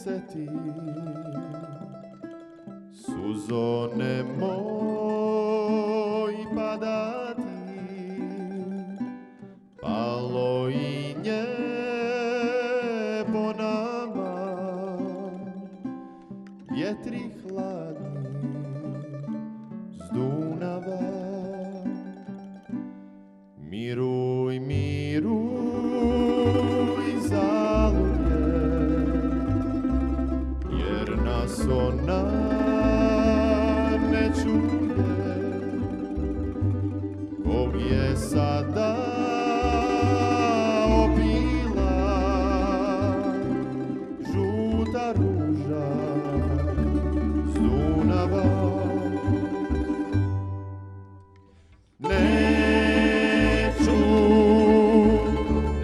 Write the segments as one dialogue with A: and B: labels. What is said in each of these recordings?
A: srce ti, suzo nemoj padati, palo i njebo nama, vjetri hladni s Dunava. Miruj, miruj, zalud je, jer nas ona ne čuje, kog je sada opila žuta ruža s Dunava.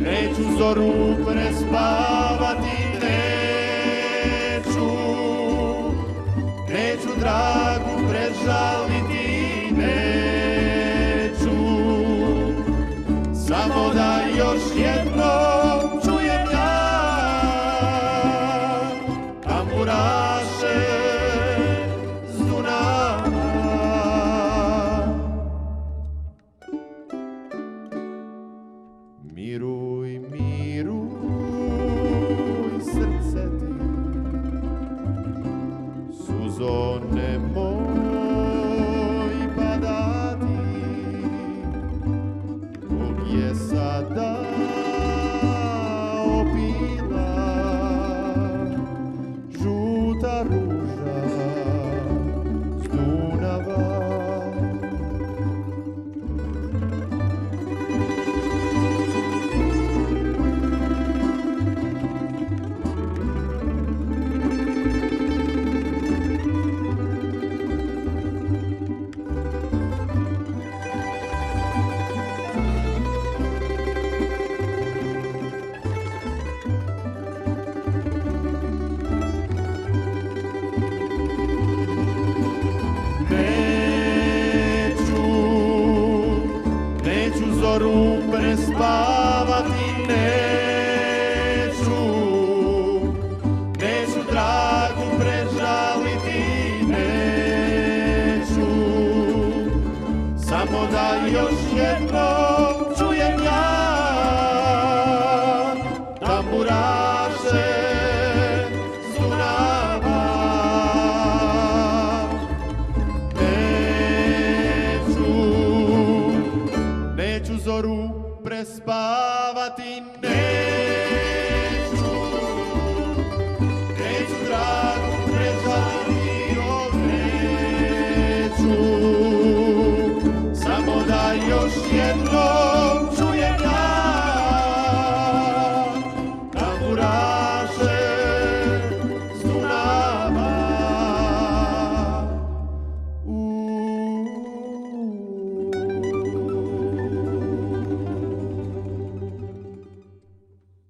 A: Neću zoru prespavati, neću dragu prežaliti, neću, samo da još jednom čujem ja tamburaše s Dunava. Miruj, miruj, srce ti, suzo nemoj padati, kog je sada opila žuta ruža s Dunava. Neću zoru prespavati, neću dragu prežaliti, neću, samo da još jednom čujem ja tamburaše s Dunava. Neću zoru prespavati,